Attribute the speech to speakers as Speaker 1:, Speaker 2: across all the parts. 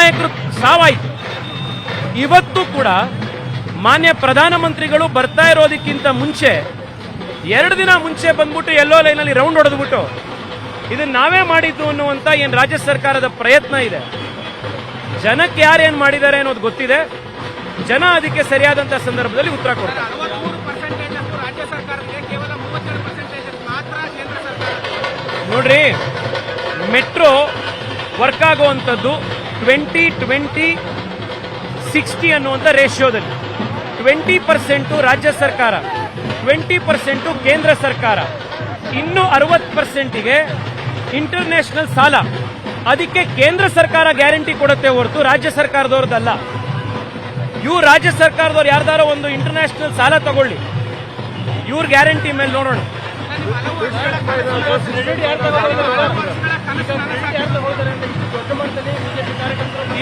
Speaker 1: ಅಮಾಯಕರು ಸಾವಾಯಿತು. ಇವತ್ತು ಕೂಡ ಮಾನ್ಯ ಪ್ರಧಾನಮಂತ್ರಿಗಳು ಬರ್ತಾ ಇರೋದಕ್ಕಿಂತ ಮುಂಚೆ 2 ದಿನ ಮುಂಚೆ ಬಂದ್ಬಿಟ್ಟು ಎಲ್ಲೋ ಲೈನಲ್ಲಿ ರೌಂಡ್ ಹೊಡೆದ್ಬಿಟ್ಟು ಇದನ್ನ ನಾವೇ ಮಾಡಿದ್ದು ಅನ್ನುವಂತ ಏನ್ ರಾಜ್ಯ ಸರ್ಕಾರದ ಪ್ರಯತ್ನ ಇದೆ. ಜನಕ್ಕೆ ಯಾರೇನ್ ಮಾಡಿದ್ದಾರೆ ಅನ್ನೋದು ಗೊತ್ತಿದೆ. ಜನ ಅದಕ್ಕೆ ಸರಿಯಾದಂತ ಸಂದರ್ಭದಲ್ಲಿ ಉತ್ತರ ಕೊಡ್ತಾರೆ. ನೋಡ್ರಿ, ಮೆಟ್ರೋ ವರ್ಕ್ ಆಗುವಂಥದ್ದು 20-20-60 ಅನ್ನುವಂಥ ರೇಷಿಯೋದಲ್ಲಿ 20% ರಾಜ್ಯ ಸರ್ಕಾರ, 20% ಕೇಂದ್ರ ಸರ್ಕಾರ, ಇನ್ನು 60%ಗೆ ಇಂಟರ್ನ್ಯಾಷನಲ್ ಸಾಲ. ಅದಕ್ಕೆ ಕೇಂದ್ರ ಸರ್ಕಾರ ಗ್ಯಾರಂಟಿ ಕೊಡುತ್ತೆ ಹೊರತು ರಾಜ್ಯ ಸರ್ಕಾರದವ್ರದ್ದಲ್ಲ. ಇವ್ರು ರಾಜ್ಯ ಸರ್ಕಾರದವ್ರು ಯಾರ್ದಾರೋ ಒಂದು ಇಂಟರ್ನ್ಯಾಷನಲ್ ಸಾಲ ತಗೊಳ್ಳಿ, ಇವ್ರ ಗ್ಯಾರಂಟಿ ಮೇಲೆ ನೋಡೋಣ.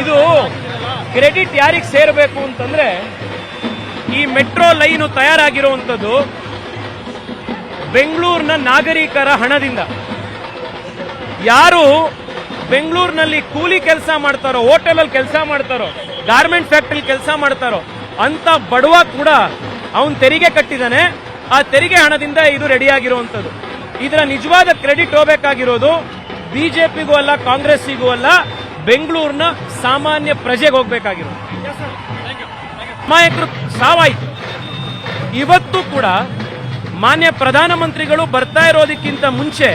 Speaker 1: ಇದು ಕ್ರೆಡಿಟ್ ಯಾರಿಗೆ ಸೇರಬೇಕು ಅಂತಂದ್ರೆ, ಈ ಮೆಟ್ರೋ ಲೈನು ತಯಾರಾಗಿರುವಂಥದ್ದು ಬೆಂಗಳೂರಿನ ನಾಗರಿಕರ ಹಣದಿಂದ. ಯಾರು ಬೆಂಗಳೂರಿನಲ್ಲಿ ಕೂಲಿ ಕೆಲಸ ಮಾಡ್ತಾರೋ, ಹೋಟೆಲಲ್ಲಿ ಕೆಲಸ ಮಾಡ್ತಾರೋ, ಗಾರ್ಮೆಂಟ್ ಫ್ಯಾಕ್ಟರಿ ಕೆಲಸ ಮಾಡ್ತಾರೋ ಅಂತ ಬಡವ ಕೂಡ ಅವನ್ ತೆರಿಗೆ ಕಟ್ಟಿದಾನೆ. ಆ ತೆರಿಗೆ ಹಣದಿಂದ ಇದು ರೆಡಿಯಾಗಿರುವಂಥದ್ದು. ಇದರ ನಿಜವಾದ ಕ್ರೆಡಿಟ್ ಹೋಗಬೇಕಾಗಿರೋದು ಬಿಜೆಪಿಗೂ ಅಲ್ಲ, ಕಾಂಗ್ರೆಸ್ಸಿಗೂ ಅಲ್ಲ, ಬೆಂಗಳೂರಿನ ಸಾಮಾನ್ಯ ಪ್ರಜೆಗೆ ಹೋಗಬೇಕಾಗಿರೋದು. ಅಮಾಯಕರು ಸಾವಾಯಿತು. ಇವತ್ತು ಕೂಡ ಮಾನ್ಯ ಪ್ರಧಾನಮಂತ್ರಿಗಳು ಬರ್ತಾ ಇರೋದಕ್ಕಿಂತ ಮುಂಚೆ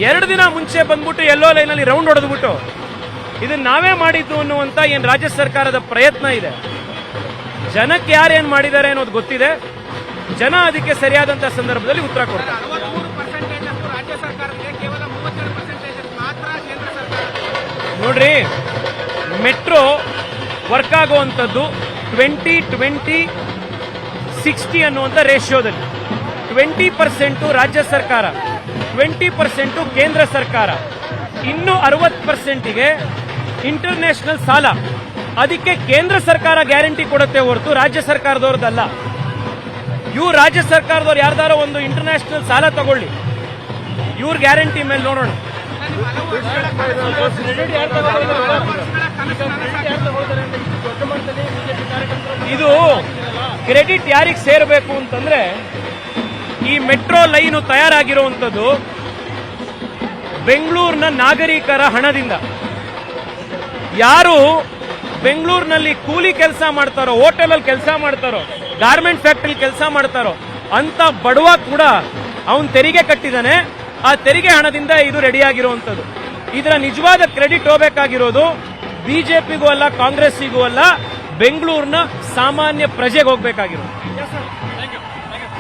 Speaker 1: 2 ದಿನ ಮುಂಚೆ ಬಂದ್ಬಿಟ್ಟು ಎಲ್ಲೋ ಲೈನಲ್ಲಿ ರೌಂಡ್ ಹೊಡೆದ್ಬಿಟ್ಟು ಇದನ್ನ ನಾವೇ ಮಾಡಿದ್ದು ಅನ್ನುವಂತ ಏನ್ ರಾಜ್ಯ ಸರ್ಕಾರದ ಪ್ರಯತ್ನ ಇದೆ. ಜನಕ್ಕೆ ಯಾರೇನ್ ಮಾಡಿದ್ದಾರೆ ಅನ್ನೋದು ಗೊತ್ತಿದೆ. ಜನ ಅದಕ್ಕೆ ಸರಿಯಾದಂತ ಸಂದರ್ಭದಲ್ಲಿ ಉತ್ತರ ಕೊಡ್ತಾರೆ. ನೋಡ್ರಿ, ಮೆಟ್ರೋ ವರ್ಕ್ ಆಗುವಂಥದ್ದು 20-20-60 ಅನ್ನುವಂಥ ರೇಷಿಯೋದಲ್ಲಿ 20% ರಾಜ್ಯ ಸರ್ಕಾರ, 20% ಕೇಂದ್ರ ಸರ್ಕಾರ, ಇನ್ನು 60%ಗೆ ಇಂಟರ್ನ್ಯಾಷನಲ್ ಸಾಲ. ಅದಕ್ಕೆ ಕೇಂದ್ರ ಸರ್ಕಾರ ಗ್ಯಾರಂಟಿ ಕೊಡುತ್ತೆ ಹೊರತು ರಾಜ್ಯ ಸರ್ಕಾರದವ್ರದ್ದಲ್ಲ. ಇವ್ರು ರಾಜ್ಯ ಸರ್ಕಾರದವ್ರು ಯಾರ್ದಾರೋ ಒಂದು ಇಂಟರ್ನ್ಯಾಷನಲ್ ಸಾಲ ತಗೊಳ್ಳಿ, ಇವ್ರ ಗ್ಯಾರಂಟಿ ಮೇಲೆ ನೋಡೋಣ. ಇದು ಕ್ರೆಡಿಟ್ ಯಾರಿಗೆ ಸೇರಬೇಕು ಅಂತಂದ್ರೆ, ಈ ಮೆಟ್ರೋ ಲೈನು ತಯಾರಾಗಿರುವಂಥದ್ದು ಬೆಂಗಳೂರಿನ ನಾಗರಿಕರ ಹಣದಿಂದ. ಯಾರು ಬೆಂಗಳೂರಿನಲ್ಲಿ ಕೂಲಿ ಕೆಲಸ ಮಾಡ್ತಾರೋ, ಹೋಟೆಲಲ್ಲಿ ಕೆಲಸ ಮಾಡ್ತಾರೋ, ಗಾರ್ಮೆಂಟ್ ಫ್ಯಾಕ್ಟರಿ ಕೆಲಸ ಮಾಡ್ತಾರೋ ಅಂತ ಬಡವ ಕೂಡ ಅವನ್ ತೆರಿಗೆ ಕಟ್ಟಿದಾನೆ. ಆ ತೆರಿಗೆ ಹಣದಿಂದ ಇದು ರೆಡಿಯಾಗಿರುವಂಥದ್ದು. ಇದರ ನಿಜವಾದ ಕ್ರೆಡಿಟ್ ಹೋಗಬೇಕಾಗಿರೋದು ಬಿಜೆಪಿಗೂ ಅಲ್ಲ, ಕಾಂಗ್ರೆಸ್ಸಿಗೂ ಅಲ್ಲ, ಬೆಂಗಳೂರಿನ ಸಾಮಾನ್ಯ ಪ್ರಜೆಗೆ ಹೋಗಬೇಕಾಗಿರೋದು.